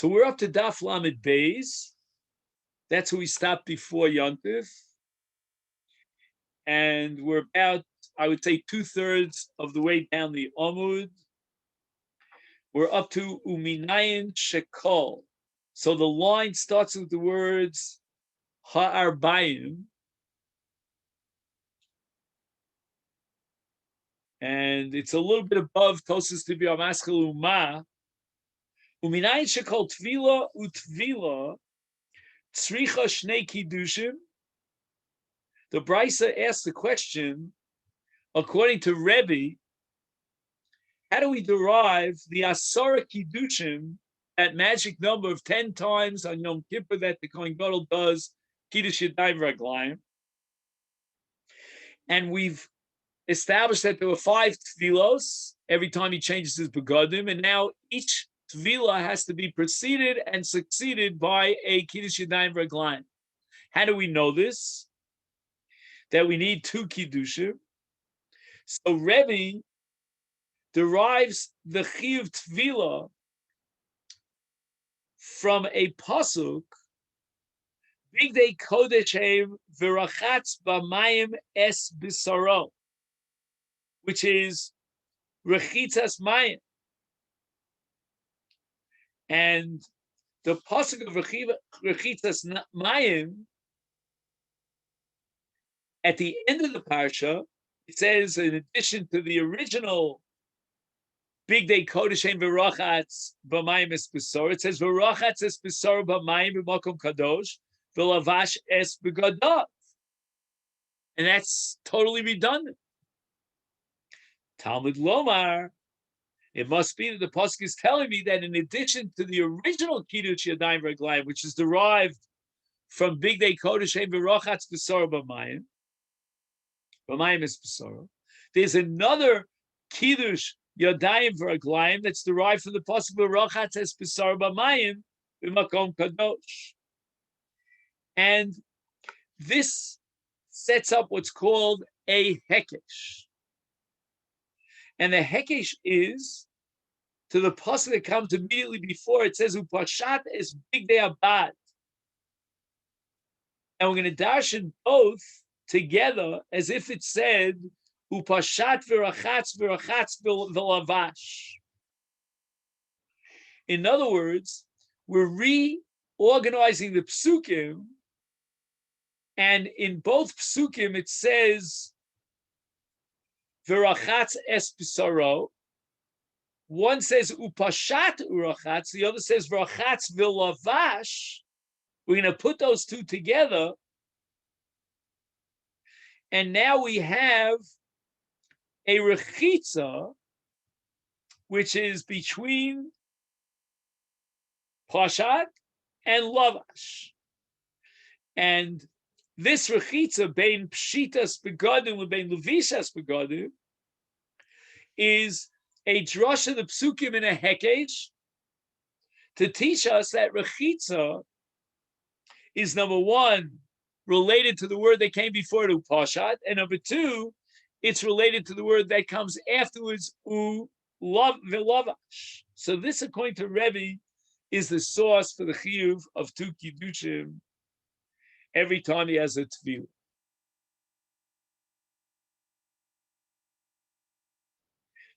So we're up to Daf Lamed Beis. That's where we stopped before Yontif. And we're about, I would say, 2/3 of the way down the Amud. We're up to Uminayin Shekol. So the line starts with the words Ha'arbayim. And it's a little bit above Tosas Tibia Maschel Uma. Uminayin Shekol Tvila Utvila Tzricha Shnei Kiddushim. The Brisa asked the question, according to Rebbe, how do we derive the Asara Kiddushim, that magic number of 10 times on Yom Kippur that the Kohen Gadol does Kiddush Yadayim Raglayim? And we've established that there were 5 tefillos every time he changes his begadim, and now each tefillah has to be preceded and succeeded by a Kiddush Yadayim Raglayim. How do we know this? That we need 2 kiddushim. So Rebbe derives the chiyuv tefillah from a pasuk, Bigdei Kodesh Heim v'rachatz b'mayim es b'saro, which is rechitzas mayim. And the pasuk of rechitzas mayim, at the end of the parsha, it says, in addition to the original Bigdei Kodesh Heim v'rachatz b'mayim es b'saro, it says v'rachatz es b'saro b'mayim b'makom kadosh v'lavash es b'gadav. And that's totally redundant. Talmud Lomar, it must be that the pasuk is telling me that in addition to the original Kiddush Yadayim Raglayim, which is derived from Bigdei Kodesh Heim v'rachatz b'saro b'mayim es b'saro, there's another Kiddush Yadayim Raglayim that's derived from the pasuk v'rachatz es b'saro b'mayim b'makom kadosh. And this sets up what's called a hekesh. And the hekesh is to the pasuk that comes immediately before. It says upashat es bigdei abad, and we're going to darshan both together as if it said upashat v'rachatz v'lavash. In other words, we're reorganizing the psukim, and in both psukim it says v'rachatz es b'saro. One says upashat urachatz, the other says v'rachatz v'lavash. We're going to put those two together, and now we have a rechitza, which is between pashat and lavash. And this rechitza, bein pshitas begadim and bein levishas begadim, is a drush of the psukim in a hekesh to teach us that rechitza is, number one, related to the word that came before it, upashat, and number two, it's related to the word that comes afterwards, v'lavash. So this, according to Rebbe, is the source for the chiyuv of 2 kiddushim every time he has a tefillah.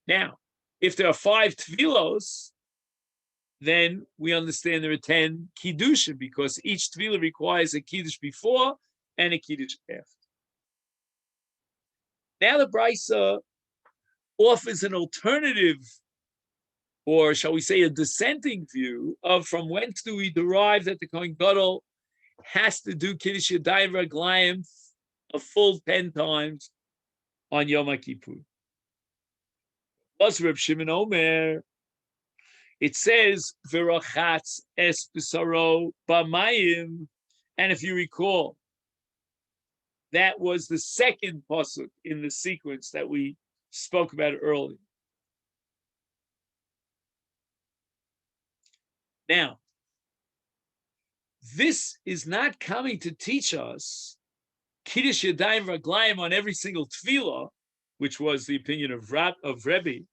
Now, if there are 5 tefillos, then we understand there are 10 kiddushim, because each tefillah requires a kiddush before and a kiddush after. Now the Brisa offers an alternative, or shall we say a dissenting view, of from whence do we derive that the Kohen Gadol has to do Kiddush Yadayim Raglayim a full 10 times on Yom Kippur. Plus Reb Shimon Omer, it says v'rachatz es b'saro b'mayim, and if you recall, that was the second pasuk in the sequence that we spoke about earlier. Now, this is not coming to teach us Kiddush Yadayim Raglayim on every single tefillah, which was the opinion of Rebbe,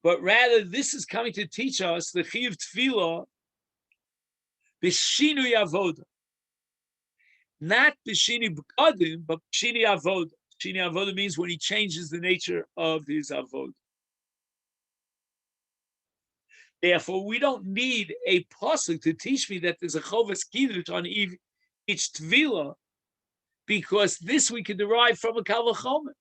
but rather this is coming to teach us the chiyuv tefillah b'shinui avoda, not b'shini b'kadim, but b'shini avoda. Shini avoda means when he changes the nature of his avoda. Therefore, we don't need a pasuk to teach me that there's a chovas kiddush on each tefillah, because this we can derive from a kal vachomer.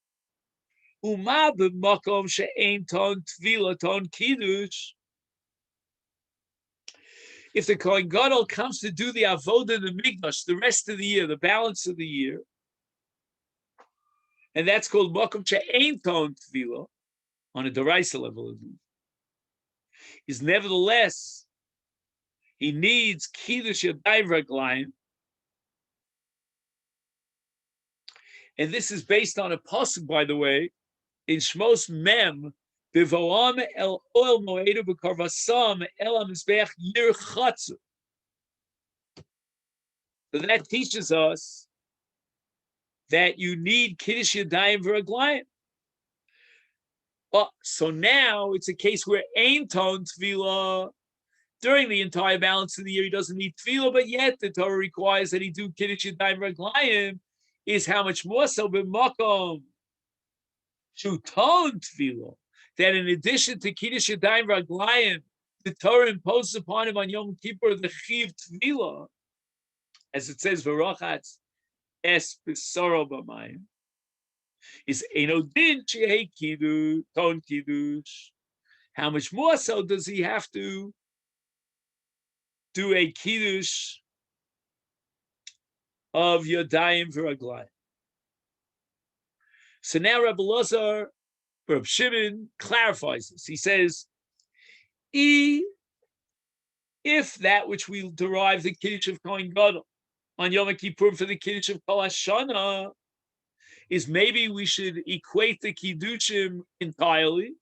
Uma b'makom she'ein ton tefillah ton kiddush. If the Kohen Gadol comes to do the avodah in the mikdash the rest of the year, the balance of the year, and that's called makom she'ein ton tefillah on a deraisa level, is nevertheless he needs kiddush yadayim raglayim, and this is based on a pasuk, by the way, in Shmos Mem, Bivoam el oil moedu b'karvasam el hamizbeach yirchatzu. So that teaches us that you need kiddush yadayim v'raglayim. So now it's a case where ein ton tefillah during the entire balance of the year he doesn't need tefillah, but yet the Torah requires that he do kiddush yadayim v'raglayim. Is how much more so b'makom shuton tefillah, that in addition to kiddush yadayim raglayim, the Torah imposes upon him on Yom Kippur the chiv tefillah, as it says v'rochatz es b'soro b'mayim, is eno din shehei kiddush ton kiddush. How much more so does he have to do a kiddush of yadayim v'raglayim? So now Rabbi Elazar, Rabbi Shimon clarifies this. He says, if that which we derive the kiddush of Kohen Gadol on Yom Kippur for the kiddush of Kol Hashana is maybe we should equate the kiddushim entirely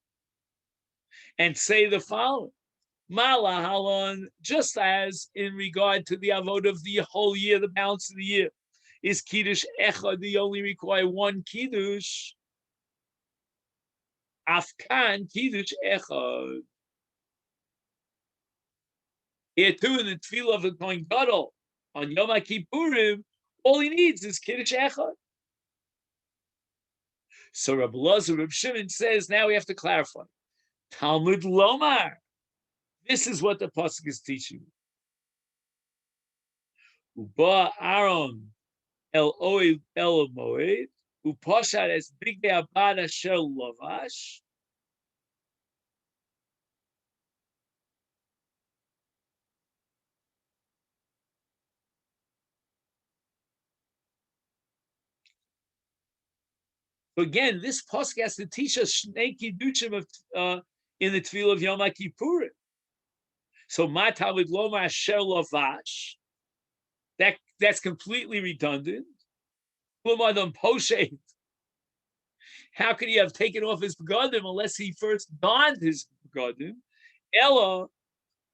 and say the following: Mala halon, just as in regard to the avod of the whole year, the balance of the year, is kiddush echad, they only require one kiddush. Afkan kiddush echad. Here too, in the tefillah of the Kohen Gadol on Yom Kippurim, all he needs is kiddush echad. So Rabbi Elazar, Rabbi Shimon says, now we have to clarify. Talmud Lomar. This is what the pasuk is teaching. Uba Aaron el oed el moed upashad es bigdei abad asher lavash. So again, this pasuk has to teach us shnei kiddushim of in the tefillah of Yom Kippurim. So Mata with Loma Asher Lavash, that's completely redundant. How could he have taken off his begadim unless he first donned his begadim? Ella,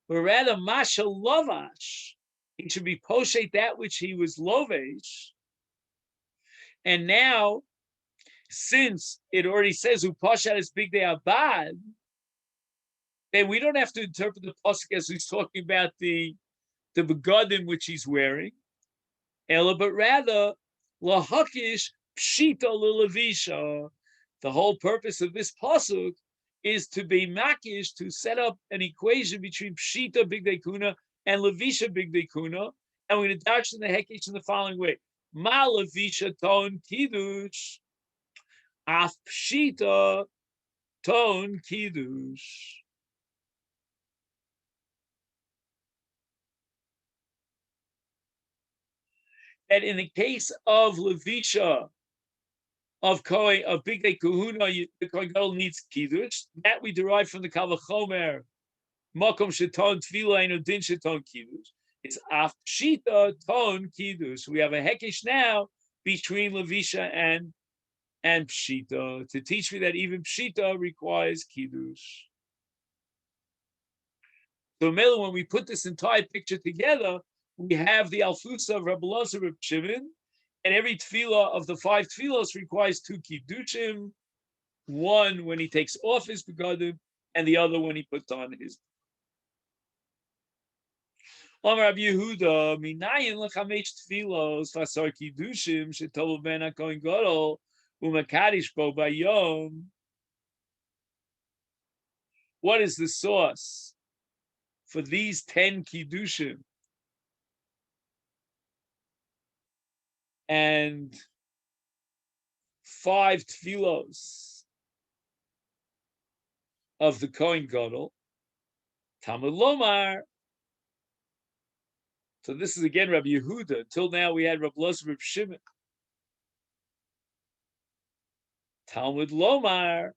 but rather Masha Lavash, he should be poshet that which he was lovesh. And now, since it already says Upashat is big day abad, then we don't have to interpret the pasuk as he's talking about the begadim which he's wearing, Ella, but rather lahakish pshita lelavisha. The whole purpose of this pasuk is to be makish, to set up an equation between pshita bigdei kuna and levisha bigdei kuna, and we're going to dash in the hekish in the following way: ma levisha ton kiddush, af pshita ton kiddush. That in the case of levisha of Kohen, of bigdei kahuna, the Kohen Gadol needs kiddush. That we derive from the kal vachomer makom sheton tefillah eno din sheton kiddush. It's af pshita ton kiddush. We have a hekish now between levisha and pshita to teach me that even pshita requires kiddush. So, Mela, when we put this entire picture together, we have the alfusa of Rabbi Elazar Reb Shimon, and every tefillah of the 5 tefillahs requires 2 kiddushim, one when he takes off his begadim, and the other when he puts on his. Amar Rabbi Yehuda, minayin lechamesh tfilos vasar kiddushim shetolu ben hakohen gadol umakadish bo bayom. What is the source for these 10 kiddushim and 5 tfilos of the Kohen Gadol? Talmud Lomar. So this is again Rabbi Yehuda. Until now we had Rabbi Elazar, Rabbi Shimon. Talmud Lomar.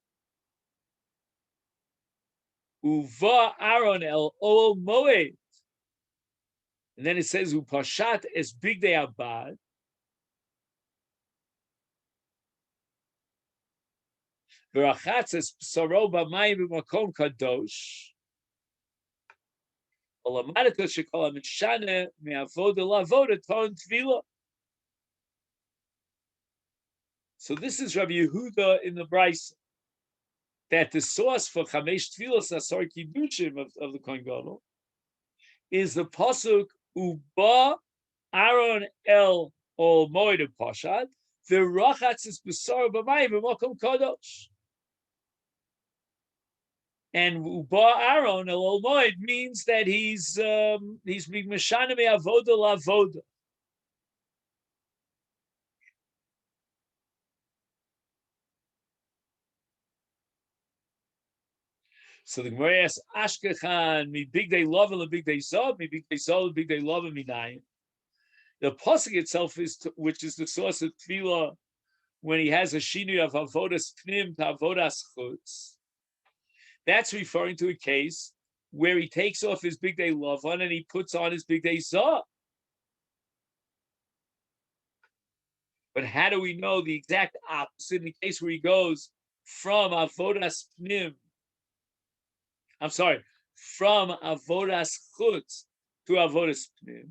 Uva Aaron el Ol Moed. And then it says Upashat es Bigdei Abad. V'rachatz es Saro b'mayim b'makom kadosh. Olamadet shekol hamishane me'avoda lavoda ton tvila. So this is Rabbi Yehuda in the Brisa, that the source for Chamesh Tfilos Asar Kiddushim of the Kohen Gadol is the pasuk Uba Aaron el Ol Moed Pashat v'rachatz es b'sar b'mayim b'makom kadosh. And Uba Aaron el Ol Moed means that he's being meshana me'avoda lavoda. So the Gemara asks, Ashkechan, mi big day love and big day zov, mi big day zov, big day love and mi nine. The pasuk itself is, which is the source of tefillah, when he has a shinu of avodas pnim to avodas chutz. That's referring to a case where he takes off his big day love on and he puts on his big day zov. But how do we know the exact opposite in the case where he goes from avodas pnim? I'm sorry, from avodas chutz to avodas pnim.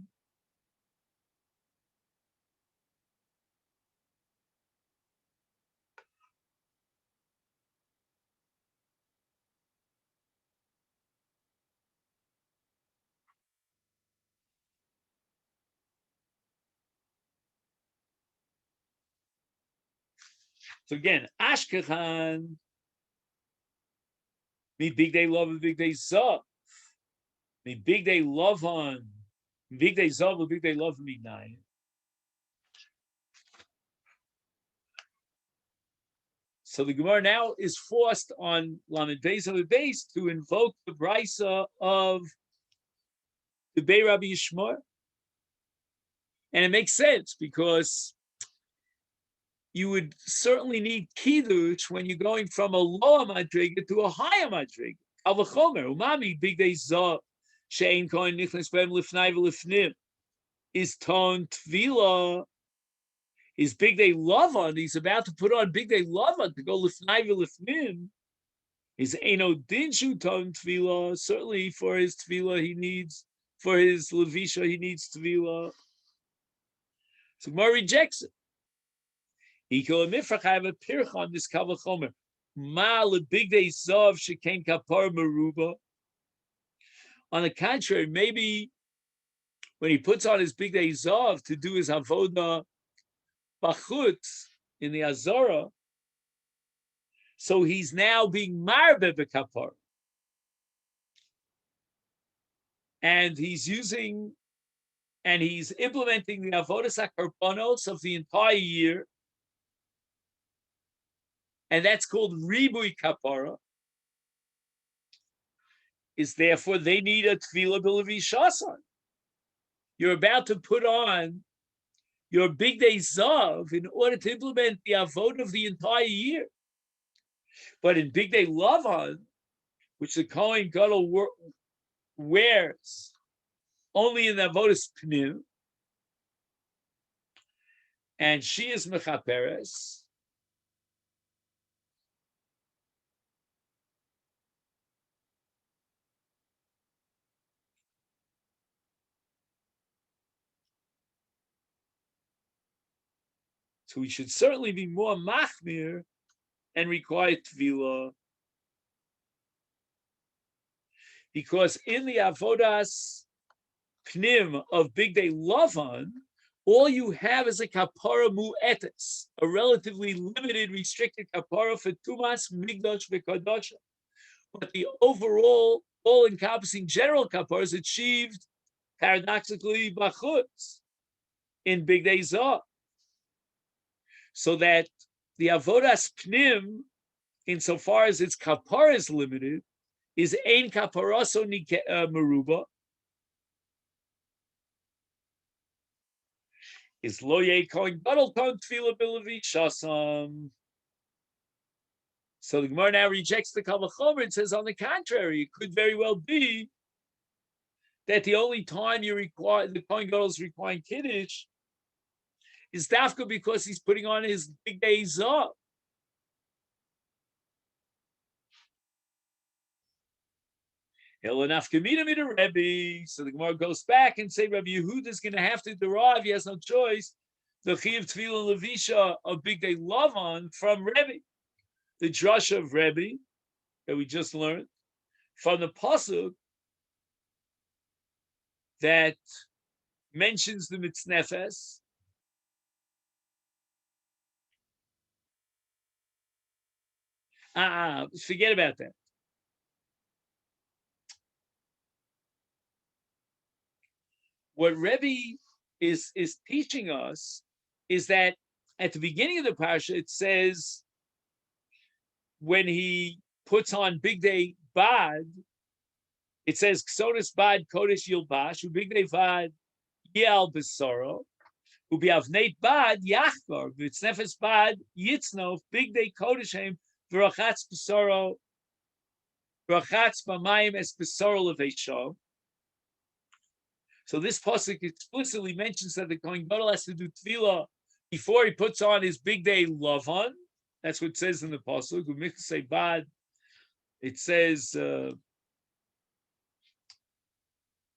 So again, Ashkechan, me big day love and big day zav. Me big day love on, big day zav and big day love me nine. So the Gemara now is forced on Lamed Beis of the base to invoke the brisa of the Bei Rabbi Yishmael. And it makes sense because you would certainly need kiddush when you're going from a lower madriga to a higher madriga. Avachomer, umami, big day zav, shein koin nichnas bem lifnai v'lifnim, is ton tvila. His big day love on, he's about to put on big day love on to go lifnai v'lifnim. His eno dinshu ton tvila. Certainly for his tvila he needs, for his levisha he needs tvila. So Gemara rejects it. He could have a pirch on this kavachomer. Ma le big day zav shekain kapar meruba. On the contrary, maybe when he puts on his big day zav to do his avoda bachutz in the azara, so he's now being marbe bekapar, and he's using and he's implementing the avodas hakarbanos of the entire year. And that's called ribui kapara. Is therefore they need a tefillah b'levishasan. You're about to put on your big day zav in order to implement the avod of the entire year. But in big day lavan, which the Kohen Gadol wears only in the avodas pnim, and she is mechaperes. So we should certainly be more machmir and require tefillah. because in the avodas pnim of Big Day Lavan, all you have is a kapara mu'etes, a relatively limited, restricted kapara for tumas, migdosh, v'kadosh. But the overall, all-encompassing general kapara is achieved paradoxically bachutz in Big Day Zah. So that the avodas pnim, insofar as its kapara is limited, is ein kaparaso meruba, is lo ye kohen gadol kon tefillah b'levi shasam. So the Gemara now rejects the Kal Vachomer and says, on the contrary, it could very well be that the only time you require the kohen gadol is requiring kiddush is dafka because he's putting on his Big Day Zah. So the Gemara goes back and say Rabbi Yehuda is going to have to derive, he has no choice, the Chiyuv Tefillah Levisha of Big Day Lavan from Rebbe. The drasha of Rebbe that we just learned from the pasuk that mentions the mitznefes. Forget about that. What Rebbe is teaching us is that at the beginning of the parasha it says when he puts on Big Day Bad, it says Ksonis Bad Kodesh Yilbash, Big Day Bad Yal Besoro, Ubiavneit Bad Yachbar, Vitznefes Bad Yitznov, Big Day Kodeshem, Vrachatz Besoro, Vrachatz Bamayim Es Besoro Levesho. So this pasuk explicitly mentions that the Kohen Gadol has to do tefillah before he puts on his Big Day Lavan. That's what it says in the pasuk. It says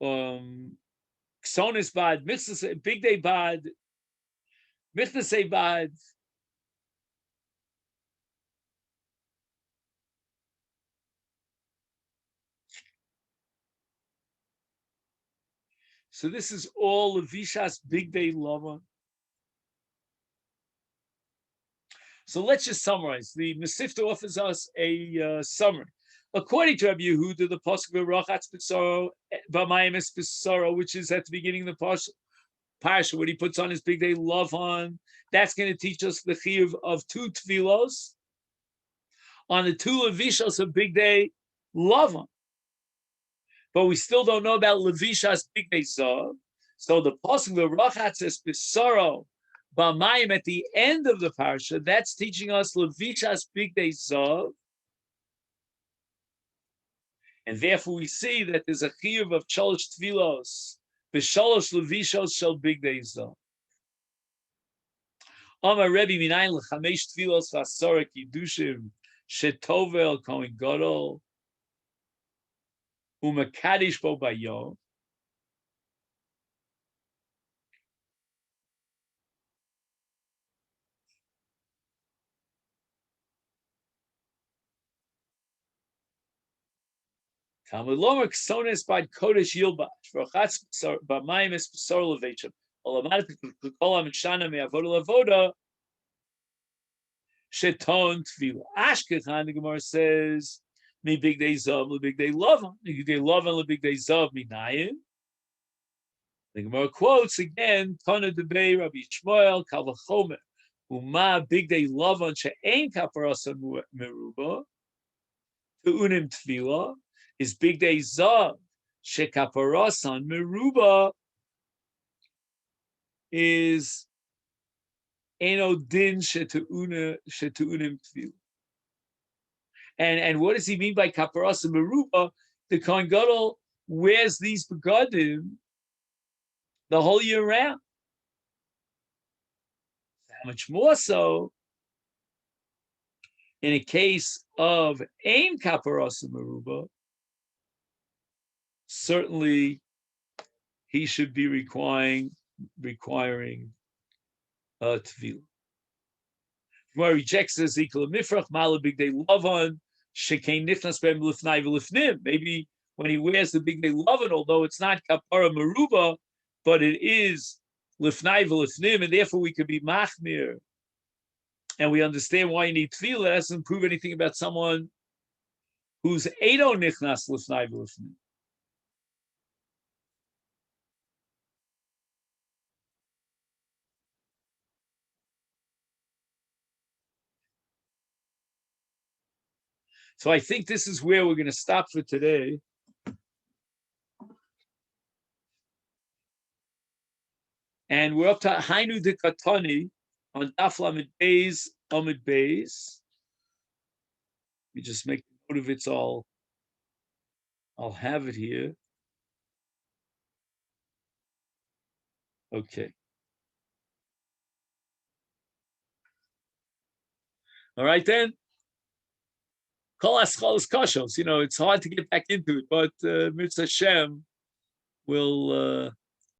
Ksonis Bad, Big Day Bad, Michtasei Bad. So this is all Levishas Big Day Lavan. So let's just summarize. The Masifta offers us a summary. According to Rabbi Yehuda, the pasuk V'rachatz Besoro, B'mayim Es Besoro, which is at the beginning of the parsha, when he puts on his Big Day Lavan, that's going to teach us the chiyuv of two tefillos on the two levishos of Big Day Lavan. But we still don't know about Levishas Big Day Zav. So the pasuk V'rachatz Es Besoro B'mayim at the end of the parsha, that's teaching us Levishas Big Day Zav. And therefore we see that there's a chiyuv of Cholosh Tvilos, B'Sholosh Levishos Shel Big Day Zav. Amar Rebbe Minayin L'Chamesh Tvilos V'Asora Kiddushim Shetovel Kohen Gadol U'Mekadish Bo Bayom. Talmud Lomer Ksones Bad Kodesh Yilbash V'Rachatz B'Mayim Es Besor Leveshim Olamat Kol HaMishana Me'Avoda Lavoda Sheton Tefillah. Ashkechan, the Gemara says, Mi Big Day Zav LeBig Day Lavan, Big Day Lavan LeBig Day Zav Minayin. The Gemara quotes again Tana Debei Rabbi Shmuel Kal Vachomer Uma Big Day Lavan She'ein Kaparasa Meruba Te'unim Tefillah is Big Day Zav She'Kaparasan Meruba is Eno Din She'Te'unim Tefillah. And what does he mean by Kaparasa Meruba? The Kohen Gadol wears these begadim the whole year round. How much more so in a case of Ein Kaparasa Meruba? Certainly, he should be requiring tefillah. Gemara rejects this equal mifrach mala Big Day Lavan shekein nifnas b'em lifnai v'lifnim. Maybe when he wears the big day lovin, although it's not kapara maruba, but it is lifnai v'lifnim, and therefore we could be machmir, and we understand why you need tefillah. That doesn't prove anything about someone who's edo nichnas lifnai v'lifnim. So I think this is where we're going to stop for today. And we're up to Hainu de Katani on Daf Lamed Beis, Amid Beis. You just make note of it, so I'll have it here. Okay. All right then. Kol Aschal Kashos. It's hard to get back into it, but Mitzvah Hashem will